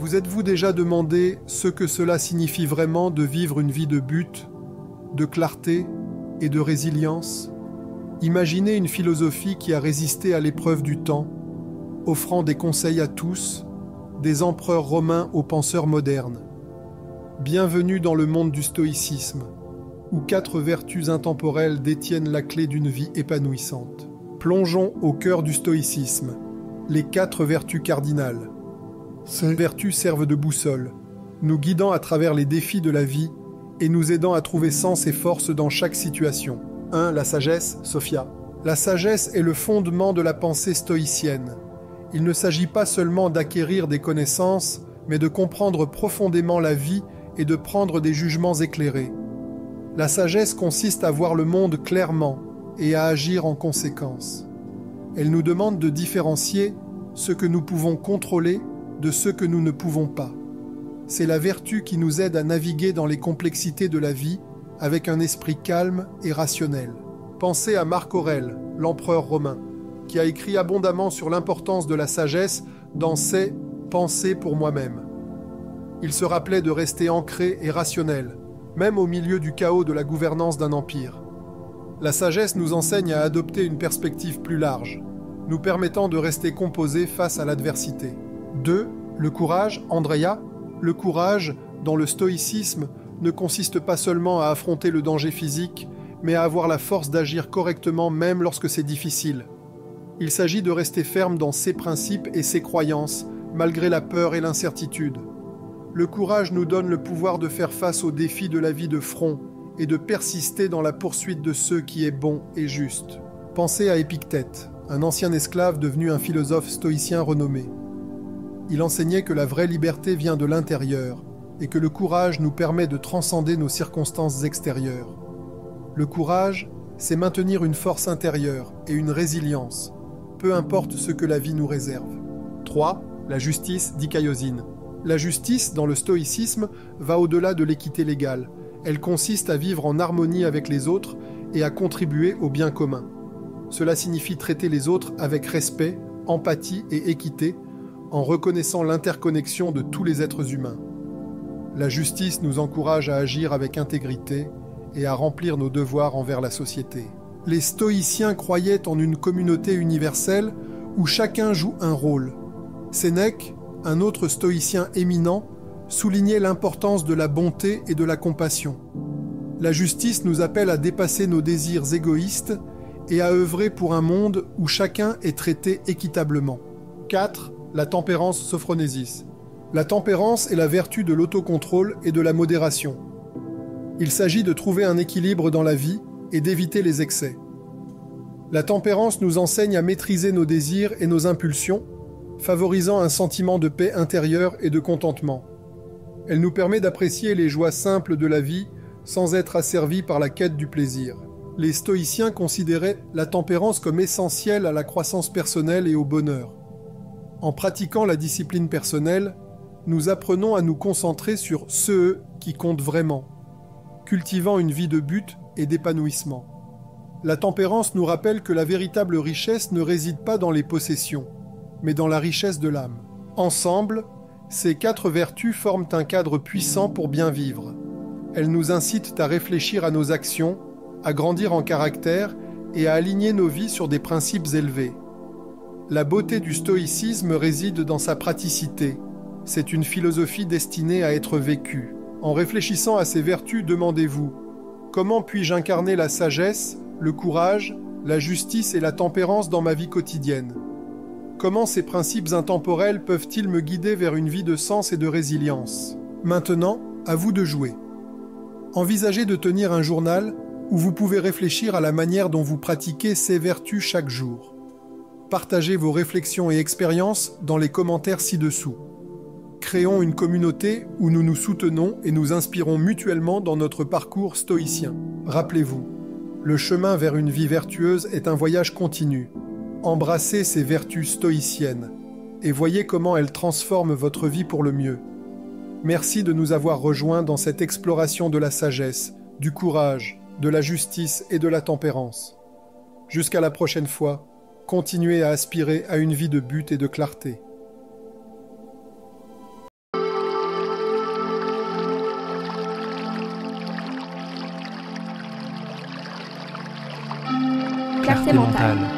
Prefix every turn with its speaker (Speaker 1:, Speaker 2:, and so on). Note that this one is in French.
Speaker 1: Vous êtes-vous déjà demandé ce que cela signifie vraiment de vivre une vie de but, de clarté et de résilience? Imaginez une philosophie qui a résisté à l'épreuve du temps, offrant des conseils à tous, des empereurs romains aux penseurs modernes. Bienvenue dans le monde du stoïcisme, où 4 vertus intemporelles détiennent la clé d'une vie épanouissante. Plongeons au cœur du stoïcisme, les 4 vertus cardinales. Ces vertus servent de boussole, nous guidant à travers les défis de la vie et nous aidant à trouver sens et force dans chaque situation. 1. La sagesse, Sophia. La sagesse est le fondement de la pensée stoïcienne. Il ne s'agit pas seulement d'acquérir des connaissances, mais de comprendre profondément la vie et de prendre des jugements éclairés. La sagesse consiste à voir le monde clairement et à agir en conséquence. Elle nous demande de différencier ce que nous pouvons contrôler de ce que nous ne pouvons pas. C'est la vertu qui nous aide à naviguer dans les complexités de la vie avec un esprit calme et rationnel. Pensez à Marc Aurèle, l'empereur romain, qui a écrit abondamment sur l'importance de la sagesse dans ses « Pensées pour moi-même ». Il se rappelait de rester ancré et rationnel, même au milieu du chaos de la gouvernance d'un empire. La sagesse nous enseigne à adopter une perspective plus large, nous permettant de rester composés face à l'adversité. 2. Le courage, Andrea. Le courage, dans le stoïcisme, ne consiste pas seulement à affronter le danger physique, mais à avoir la force d'agir correctement même lorsque c'est difficile. Il s'agit de rester ferme dans ses principes et ses croyances, malgré la peur et l'incertitude. Le courage nous donne le pouvoir de faire face aux défis de la vie de front et de persister dans la poursuite de ce qui est bon et juste. Pensez à Épictète, un ancien esclave devenu un philosophe stoïcien renommé. Il enseignait que la vraie liberté vient de l'intérieur et que le courage nous permet de transcender nos circonstances extérieures. Le courage, c'est maintenir une force intérieure et une résilience, peu importe ce que la vie nous réserve. 3. La justice, dit Caïosine. La justice, dans le stoïcisme, va au-delà de l'équité légale. Elle consiste à vivre en harmonie avec les autres et à contribuer au bien commun. Cela signifie traiter les autres avec respect, empathie et équité, en reconnaissant l'interconnexion de tous les êtres humains. La justice nous encourage à agir avec intégrité et à remplir nos devoirs envers la société. Les stoïciens croyaient en une communauté universelle où chacun joue un rôle. Sénèque, un autre stoïcien éminent, soulignait l'importance de la bonté et de la compassion. La justice nous appelle à dépasser nos désirs égoïstes et à œuvrer pour un monde où chacun est traité équitablement. 4. La tempérance, Sophronésis. La tempérance est la vertu de l'autocontrôle et de la modération. Il s'agit de trouver un équilibre dans la vie et d'éviter les excès. La tempérance nous enseigne à maîtriser nos désirs et nos impulsions, favorisant un sentiment de paix intérieure et de contentement. Elle nous permet d'apprécier les joies simples de la vie sans être asservis par la quête du plaisir. Les stoïciens considéraient la tempérance comme essentielle à la croissance personnelle et au bonheur. En pratiquant la discipline personnelle, nous apprenons à nous concentrer sur ce qui compte vraiment, cultivant une vie de but et d'épanouissement. La tempérance nous rappelle que la véritable richesse ne réside pas dans les possessions, mais dans la richesse de l'âme. Ensemble, ces 4 vertus forment un cadre puissant pour bien vivre. Elles nous incitent à réfléchir à nos actions, à grandir en caractère et à aligner nos vies sur des principes élevés. La beauté du stoïcisme réside dans sa praticité. C'est une philosophie destinée à être vécue. En réfléchissant à ces vertus, demandez-vous : comment puis-je incarner la sagesse, le courage, la justice et la tempérance dans ma vie quotidienne ? Comment ces principes intemporels peuvent-ils me guider vers une vie de sens et de résilience ? Maintenant, à vous de jouer. Envisagez de tenir un journal où vous pouvez réfléchir à la manière dont vous pratiquez ces vertus chaque jour. Partagez vos réflexions et expériences dans les commentaires ci-dessous. Créons une communauté où nous nous soutenons et nous inspirons mutuellement dans notre parcours stoïcien. Rappelez-vous, le chemin vers une vie vertueuse est un voyage continu. Embrassez ces vertus stoïciennes et voyez comment elles transforment votre vie pour le mieux. Merci de nous avoir rejoints dans cette exploration de la sagesse, du courage, de la justice et de la tempérance. Jusqu'à la prochaine fois, continuez à aspirer à une vie de but et de clarté.
Speaker 2: clarté mentale.